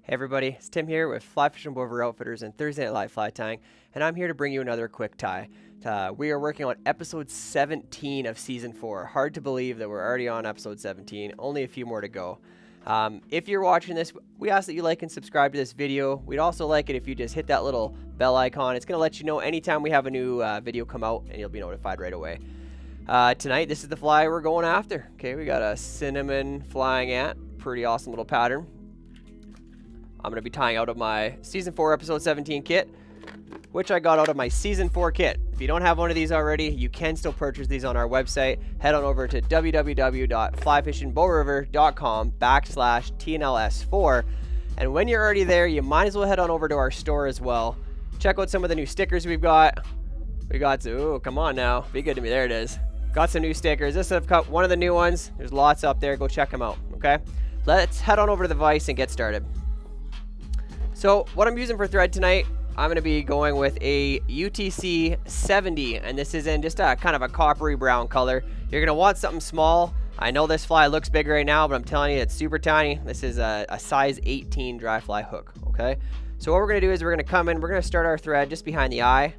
Hey everybody, it's Tim here with Fly Fishing Bover Outfitters and Thursday Night Live Fly Tying, and I'm here to bring you another quick tie. We are working on episode 17 of season 4. Hard to believe that we're already on episode 17, only a few more to go. If you're watching this, we ask that you like and subscribe to this video. We'd also like it if you just hit that little bell icon. It's going to let you know anytime we have a new video come out, and you'll be notified right away. Tonight, this is the fly we're going after. Okay, we got a cinnamon flying ant. Pretty awesome little pattern. I'm going to be tying out of my Season 4 Episode 17 kit, which I got out of my Season 4 kit. If you don't have one of these already, you can still purchase these on our website. Head on over to www.flyfishingbowriver.com/TNLS4. And when you're already there, you might as well head on over to our store as well. Check out some of the new stickers we've got. We got some, ooh, come on now. Be good to me. There it is. Got some new stickers. This is one of the new ones. There's lots up there. Go check them out, okay? Let's head on over to the vise and get started. So what I'm using for thread tonight, I'm going to be going with a UTC 70, and this is in just a kind of a coppery brown color. You're going to want something small. I know this fly looks big right now, but I'm telling you, it's super tiny. This is a size 18 dry fly hook, okay? So what we're going to do is we're going to come in, we're going to start our thread just behind the eye.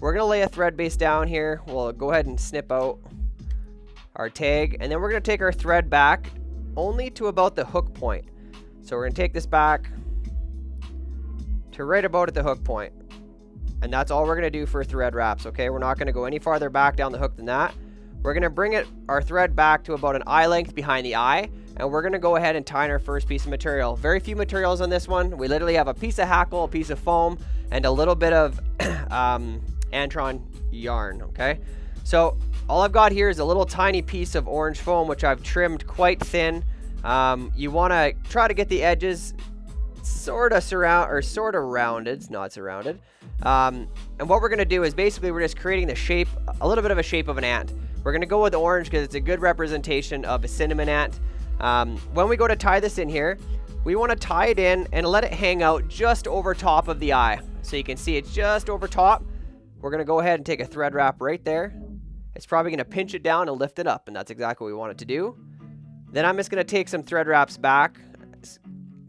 We're going to lay a thread base down here. We'll go ahead and snip out our tag, and then we're going to take our thread back only to about the hook point. So we're going to take this back to right about at the hook point, and that's all we're going to do for thread wraps. Okay, we're not going to go any farther back down the hook than that. We're going to bring our thread back to about an eye length behind the eye, and we're going to go ahead and tie in our first piece of material. Very few materials on this one. We literally have a piece of hackle, a piece of foam, and a little bit of Antron yarn. Okay, so all I've got here is a little tiny piece of orange foam, which I've trimmed quite thin. You want to try to get the edges sort of rounded, not surrounded. And what we're going to do is basically we're just creating the shape, a little bit of a shape of an ant. We're going to go with orange because it's a good representation of a cinnamon ant. When we go to tie this in here, we want to tie it in and let it hang out just over top of the eye. So you can see it's just over top. We're going to go ahead and take a thread wrap right there. It's probably going to pinch it down and lift it up, and that's exactly what we want it to do. Then I'm just going to take some thread wraps back,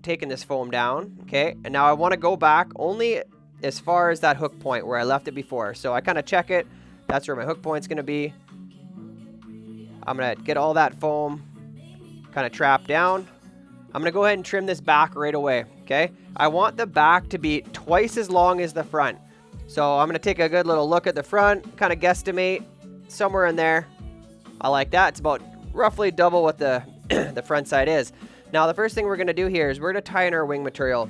taking this foam down, okay? And now I want to go back only as far as that hook point where I left it before. So I kind of check it. That's where my hook point's going to be. I'm going to get all that foam kind of trapped down. I'm going to go ahead and trim this back right away, okay? I want the back to be twice as long as the front. So I'm going to take a good little look at the front, kind of guesstimate somewhere in there. I like that. It's about roughly double what the the front side is. Now, the first thing we're going to do here is we're going to tie in our wing material.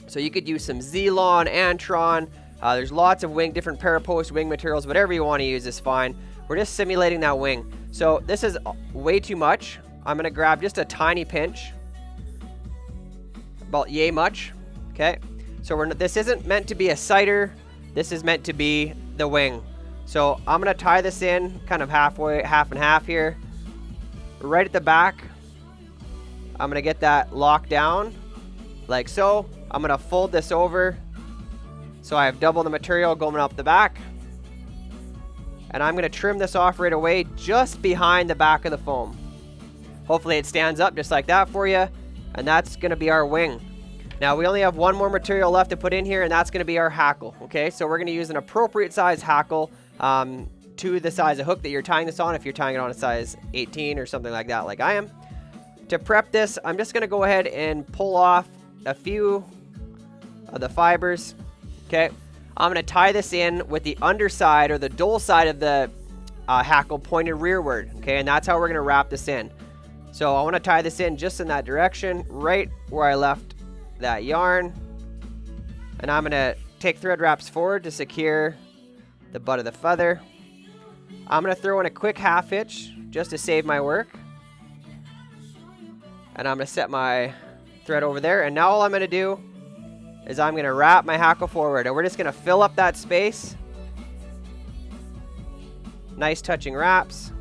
So you could use some Zelon, Antron. There's lots of different parapost wing materials. Whatever you want to use is fine. We're just simulating that wing. So this is way too much. I'm going to grab just a tiny pinch. About yay much. Okay. So this isn't meant to be a sighter. This is meant to be the wing. So I'm going to tie this in kind of halfway, half and half here. Right at the back. I'm going to get that locked down like so. I'm going to fold this over so I have double the material going up the back. And I'm going to trim this off right away just behind the back of the foam. Hopefully it stands up just like that for you. And that's going to be our wing. Now we only have one more material left to put in here, and that's going to be our hackle. Okay, so we're going to use an appropriate size hackle to the size of hook that you're tying this on, if you're tying it on a size 18 or something like that like I am. To prep this, I'm just going to go ahead and pull off a few of the fibers. Okay, I'm going to tie this in with the underside or the dull side of the hackle pointed rearward. Okay, and that's how we're going to wrap this in. So I want to tie this in just in that direction, right where I left that yarn. And I'm going to take thread wraps forward to secure the butt of the feather. I'm going to throw in a quick half hitch just to save my work. And I'm going to set my thread over there. And now all I'm going to do is I'm going to wrap my hackle forward. And we're just going to fill up that space. Nice touching wraps.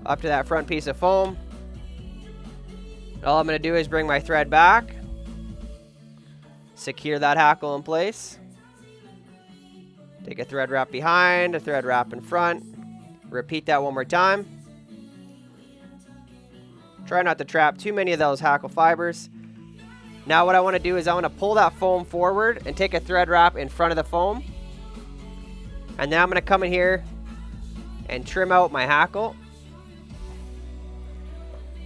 Up to that front piece of foam. All I'm going to do is bring my thread back. Secure that hackle in place. Take a thread wrap behind, a thread wrap in front. Repeat that one more time. Try not to trap too many of those hackle fibers. Now what I want to do is I want to pull that foam forward and take a thread wrap in front of the foam. And then I'm going to come in here and trim out my hackle.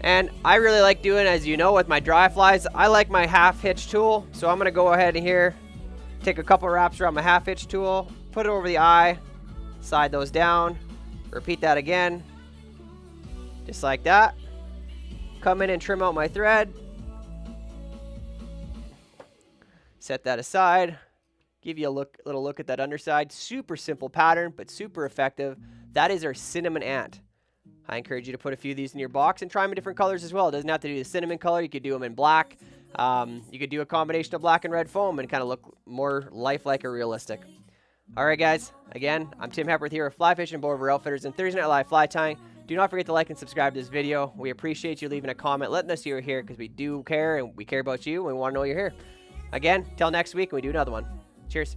And I really like doing, as you know, with my dry flies, I like my half hitch tool. So I'm going to go ahead and here, take a couple wraps around my half hitch tool, put it over the eye, slide those down, repeat that again, just like that. Come in and trim out my thread. Set that aside. Give you a little look at that underside. Super simple pattern, but super effective. That is our cinnamon ant. I encourage you to put a few of these in your box and try them in different colors as well. It doesn't have to do the cinnamon color. You could do them in black. You could do a combination of black and red foam and kind of look more lifelike or realistic. All right, guys. Again, I'm Tim Hepworth here with Fly Fishing and Board Outfitters and Thursday Night Live Fly Tying. Do not forget to like and subscribe to this video. We appreciate you leaving a comment, letting us know you're here because we do care and we care about you and we want to know you're here. Again, till next week, and we do another one. Cheers.